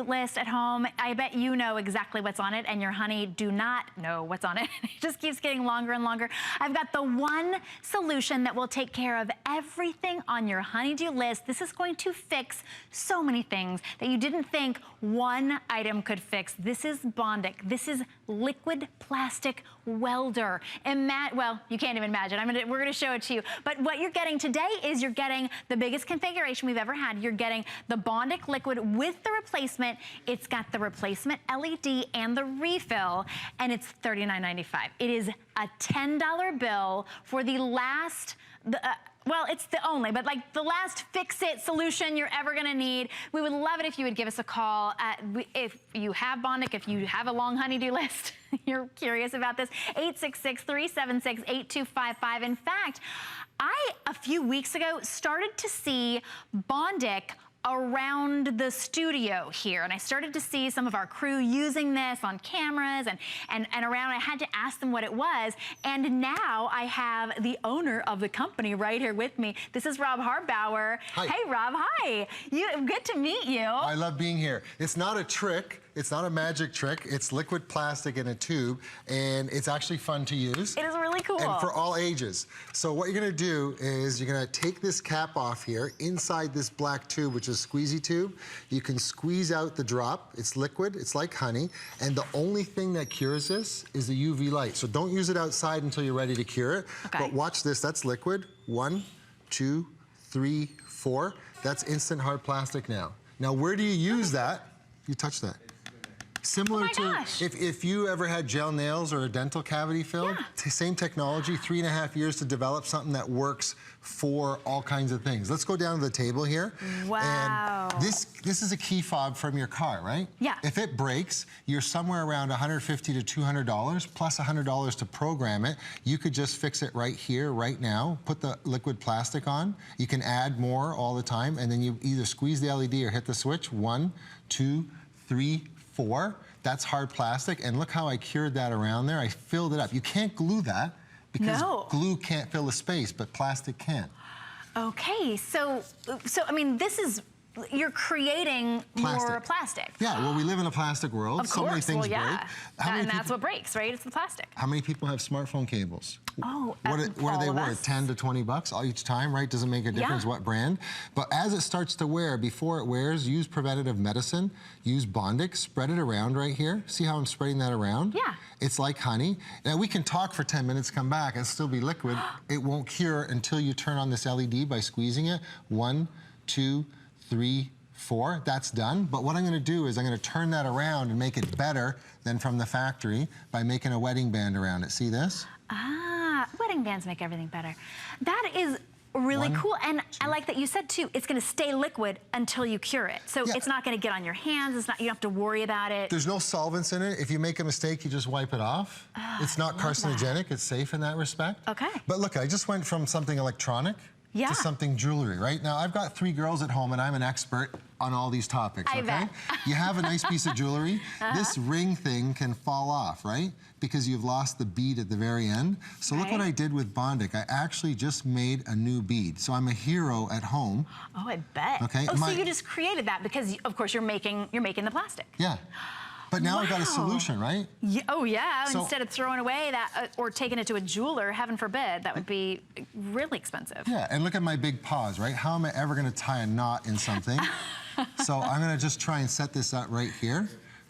list at home. I bet you know exactly what's on it, and your honey do not know what's on it. It just keeps getting longer and longer. I've got the one solution that will take care of everything on your honeydew list. This is going to fix so many things that you didn't think one item could fix. This is Bondic. This is liquid plastic welder. Well, you can't even imagine. We're gonna show it to you. But what you're getting today is you're getting the biggest configuration we've ever had. You're getting the Bondic liquid with the replacement. It's got the replacement LED and the refill, and it's $39.95. It is a $10 bill for the last, well, it's the only, but like the last fix-it solution you're ever gonna need. We would love it if you would give us a call. If you have Bondic, if you have a long honeydew list, you're curious about this, 866-376-8255. In fact, a few weeks ago, started to see Bondic around the studio here. And I started to see some of our crew using this on cameras and around. I had to ask them what it was. And now I have the owner of the company right here with me. This is Rob Harbauer. Hi. Hey, Rob, hi. Good to meet you. I love being here. It's not a trick. It's not a magic trick. It's liquid plastic in a tube, and it's actually fun to use. It is really cool. And for all ages. So what you're gonna do is you're gonna take this cap off here. Inside this black tube, which is a squeezy tube, you can squeeze out the drop. It's liquid, it's like honey, and the only thing that cures this is the UV light. So don't use it outside until you're ready to cure it. Okay. But watch this, that's liquid. 1, 2, 3, 4. That's instant hard plastic now. Now where do you use that? You touch that. Similar to if you ever had gel nails or a dental cavity filled, same technology, 3.5 years to develop something that works for all kinds of things. Let's go down to the table here. Wow. And this is a key fob from your car, right? Yeah. If it breaks, you're somewhere around $150 to $200 plus $100 to program it. You could just fix it right here, right now, put the liquid plastic on. You can add more all the time, and then you either squeeze the LED or hit the switch. 1, 2, 3, 4, that's hard plastic, and look how I cured that around there. I filled it up. You can't glue that because glue can't fill the space, but plastic can. Okay, so I mean, this is, you're creating more plastic. Yeah, well, we live in a plastic world. Of course, so many things break. And that's what breaks, right? It's the plastic. How many people have smartphone cables? Oh, what are they worth? 10 to 20 bucks all each time, right? Doesn't make a difference what brand. But as it starts to wear, before it wears, use preventative medicine, use Bondic, spread it around right here. See how I'm spreading that around? Yeah. It's like honey. Now we can talk for 10 minutes, come back, and still be liquid. It won't cure until you turn on this LED by squeezing it. 1, 2, 3, 4, that's done. But what I'm gonna do is I'm gonna turn that around and make it better than from the factory by making a wedding band around it. See this? Ah, wedding bands make everything better. That is really cool. And I like that you said too, it's gonna stay liquid until you cure it. So it's not gonna get on your hands, it's not, you don't have to worry about it. There's no solvents in it. If you make a mistake, you just wipe it off. It's not carcinogenic, it's safe in that respect. Okay. But look, I just went from something electronic to something jewelry, right? Now, I've got 3 girls at home and I'm an expert on all these topics, okay? Bet. You have a nice piece of jewelry. This ring thing can fall off, right? Because you've lost the bead at the very end. So look what I did with Bondic. I actually just made a new bead. So I'm a hero at home. Oh, I bet. Okay. Oh, so you just created that because, of course, you're making the plastic. Yeah. But now I've got a solution, right? Yeah, oh yeah, so, instead of throwing away that or taking it to a jeweler, heaven forbid, that would be really expensive. Yeah, and look at my big paws, right? How am I ever gonna tie a knot in something? So I'm gonna just try and set this up right here.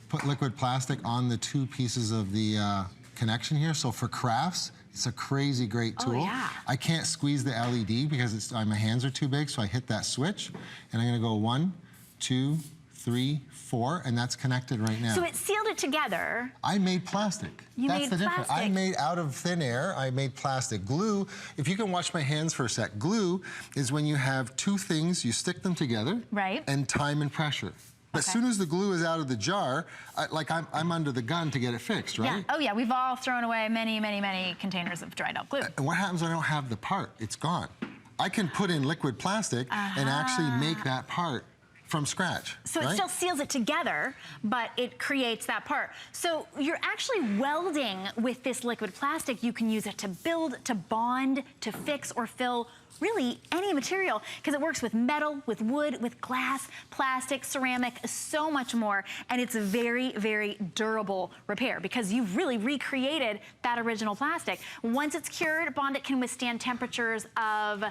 Put liquid plastic on the 2 pieces of the connection here. So for crafts, it's a crazy great tool. Oh, yeah. I can't squeeze the LED because my hands are too big, so I hit that switch, and I'm gonna go 1, 2, 3, 4, and that's connected right now. So it sealed it together. I made plastic. That's the difference. I made out of thin air, I made plastic. Glue, if you can watch my hands for a sec, glue is when you have 2 things, you stick them together, and time and pressure. But as soon as the glue is out of the jar, I'm under the gun to get it fixed, right? Yeah. Oh yeah, we've all thrown away many, many, many containers of dried out glue. And what happens when I don't have the part? It's gone. I can put in liquid plastic and actually make that part from scratch. So it still seals it together, but it creates that part. So you're actually welding with this liquid plastic. You can use it to build, to bond, to fix or fill really any material, because it works with metal, with wood, with glass, plastic, ceramic, so much more. And it's a very, very durable repair because you've really recreated that original plastic. Once it's cured, Bondic can withstand temperatures of,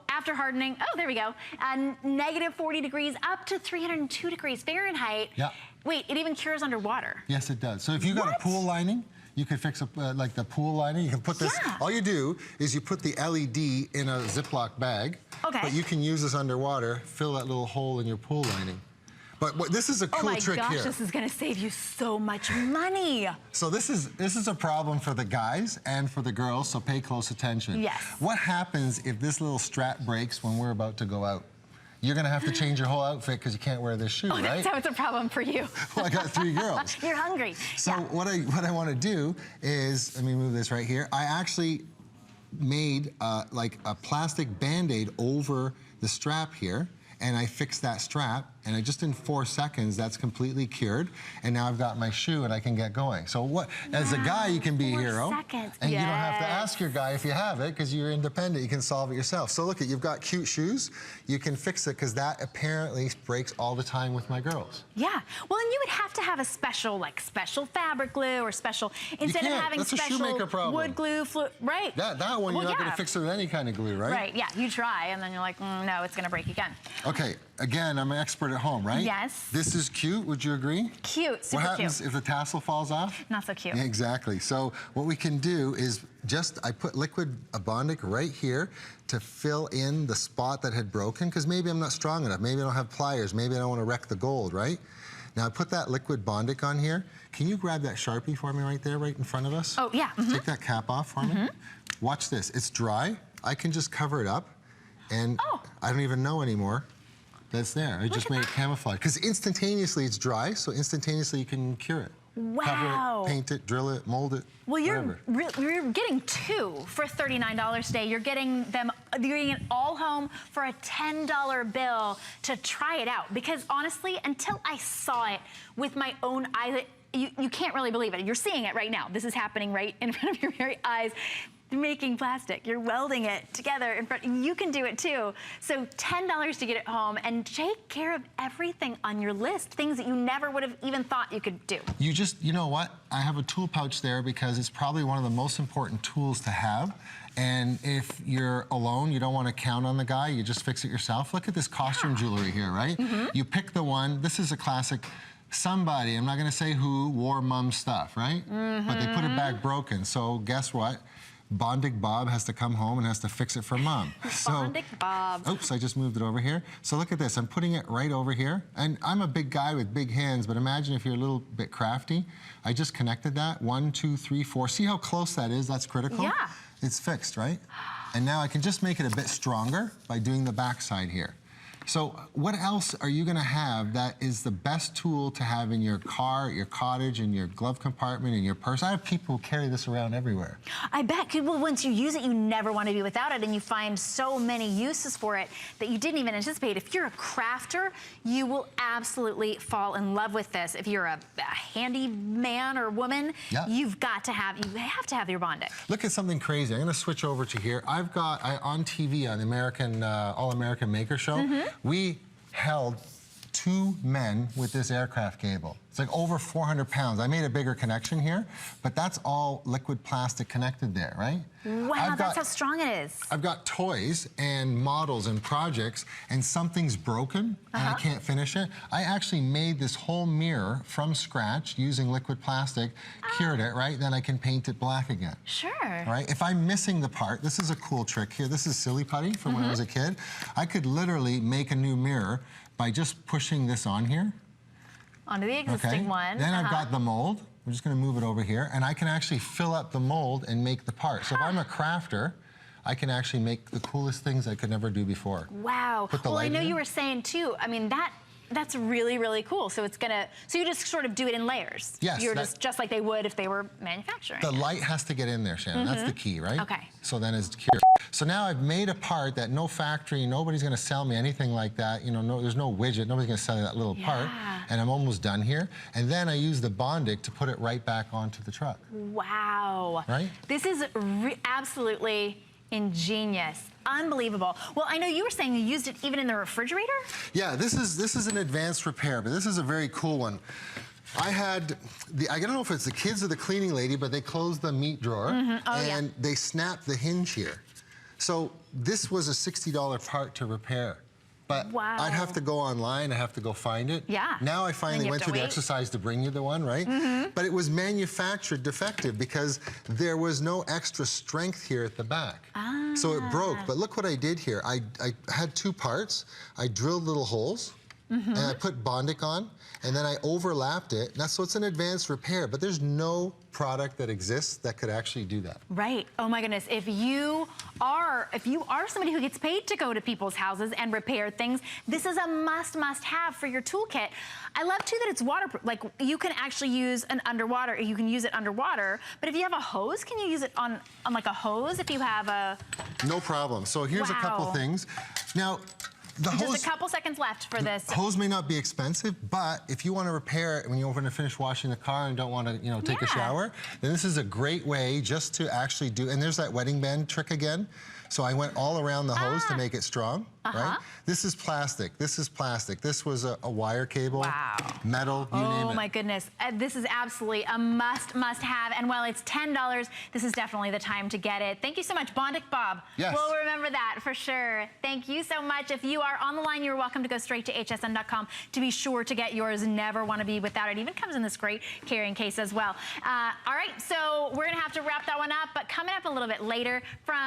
after hardening, there we go, negative 40 degrees up to 302 degrees Fahrenheit. Yeah. Wait, it even cures underwater. Yes, it does. So if you got a pool lining, you can fix like the pool lining. You can put this, all you do is you put the LED in a Ziploc bag, but you can use this underwater, fill that little hole in your pool lining. But this is a cool trick here. Oh my gosh, this is gonna save you so much money. So this is a problem for the guys and for the girls, so pay close attention. Yes. What happens if this little strap breaks when we're about to go out? You're gonna have to change your whole outfit because you can't wear this shoe, right? So it's a problem for you. Well, I got 3 girls. You're hungry. So what I want to do is, let me move this right here. I actually made like a plastic Band-Aid over the strap here, and I fixed that strap, and I just in 4 seconds, that's completely cured, and now I've got my shoe and I can get going. So what, as a guy, you can be a hero, and you don't have to ask your guy if you have it, because you're independent, you can solve it yourself. So look, you've got cute shoes, you can fix it, because that apparently breaks all the time with my girls. Yeah, well, and you would have to have a special, special fabric glue, or special, instead of having special wood glue, right? That one, you're not gonna fix it with any kind of glue, right? Right, yeah, you try, and then you're like, no, it's gonna break again. Okay, again, I'm an expert at home, right? Yes. This is cute, would you agree? Cute, super cute. What happens if the tassel falls off? Not so cute. Yeah, exactly. So what we can do is I put liquid Bondic right here to fill in the spot that had broken, because maybe I'm not strong enough, maybe I don't have pliers, maybe I don't want to wreck the gold, right? Now I put that liquid Bondic on here. Can you grab that Sharpie for me right there, right in front of us? Oh, yeah. Take that cap off for me. Watch this, it's dry. I can just cover it up, and I don't even know anymore that's there. I just made it camouflage. Because instantaneously it's dry, so instantaneously you can cure it. Wow. Cover it, paint it, drill it, mold it. Well, you're getting 2 for $39 today. You're getting it all home for a $10 bill to try it out. Because honestly, until I saw it with my own eyes, you can't really believe it. You're seeing it right now. This is happening right in front of your very eyes. You're making plastic, you're welding it together in front, you can do it too. So $10 to get it home and take care of everything on your list, things that you never would have even thought you could do. You know what? I have a tool pouch there because it's probably one of the most important tools to have. And if you're alone, you don't want to count on the guy, you just fix it yourself. Look at this costume jewelry here, right? You pick the one, this is a classic. Somebody, I'm not gonna say who, wore mom's stuff, right? But they put it back broken, so guess what? Bondic Bob has to come home and has to fix it for mom. Bondic Bob. Oops, I just moved it over here. So look at this, I'm putting it right over here. And I'm a big guy with big hands, but imagine if you're a little bit crafty. I just connected that, 1, 2, 3, 4. See how close that is? That's critical. Yeah. It's fixed, right? And now I can just make it a bit stronger by doing the backside here. So what else are you gonna have that is the best tool to have in your car, your cottage, in your glove compartment, in your purse? I have people who carry this around everywhere. I bet, well, once you use it, you never want to be without it, and you find so many uses for it that you didn't even anticipate. If you're a crafter, you will absolutely fall in love with this. If you're a handy man or woman, you have to have your Bondic. Look at something crazy. I'm gonna switch over to here. I've got, on TV on the American, All-American Maker Show, we held 2 men with this aircraft cable. It's like over 400 pounds. I made a bigger connection here, but that's all liquid plastic connected there, right? Wow, that's how strong it is. I've got toys and models and projects, and something's broken and I can't finish it. I actually made this whole mirror from scratch using liquid plastic, cured it, right? Then I can paint it black again. Sure. Right? If I'm missing the part, this is a cool trick here. This is silly putty from when I was a kid. I could literally make a new mirror by just pushing this on here. Onto the existing one. Then I've got the mold. I'm just gonna move it over here, and I can actually fill up the mold and make the part. So if I'm a crafter, I can actually make the coolest things I could never do before. Wow. Well, I know you were saying too, I mean, that's really, really cool. So so you just sort of do it in layers. Yes. You're just like they would if they were manufacturing. The light has to get in there, Shannon. That's the key, right? Okay. So then it's cured. So now I've made a part that no factory, nobody's gonna sell me anything like that. You know, there's no widget, nobody's gonna sell you that little part. And I'm almost done here. And then I use the Bondic to put it right back onto the truck. Wow. Right? This is absolutely Ingenious. Unbelievable. Well, I know you were saying you used it even in the refrigerator? Yeah, this is an advanced repair, but this is a very cool one. I don't know if it's the kids or the cleaning lady, but they closed the meat drawer and they snapped the hinge here. So this was a $60 part to repair. But I'd have to go online, I have to go find it. Yeah. Now I finally went through the exercise to bring you the one, right? But it was manufactured defective because there was no extra strength here at the back. So it broke. But look what I did here. I had two parts. I drilled little holes and I put Bondic on, and then I overlapped it. So it's an advanced repair, but there's no product that exists that could actually do that. Right. Oh my goodness. If you are somebody who gets paid to go to people's houses and repair things, this is a must have for your toolkit. I love too that it's waterproof. Like, you can actually use an underwater, you can use it underwater, but if you have a hose, can you use it on like a hose if you have a... No problem. So here's a couple things. Now, just a couple seconds left for this. Hose may not be expensive, but if you want to repair it when you're going to finish washing the car and don't want to, take a shower, then this is a great way just to actually do. And there's that wedding band trick again. So I went all around the hose to make it strong, right? This is plastic. This is plastic. This was a wire cable, metal, you name it. Oh my goodness. This is absolutely a must have. And while it's $10, this is definitely the time to get it. Thank you so much, Bondic Bob. Yes. We'll remember that for sure. Thank you so much. If you are on the line, you're welcome to go straight to hsn.com to be sure to get yours. Never want to be without it. Even comes in this great carrying case as well. All right, so we're going to have to wrap that one up. But coming up a little bit later from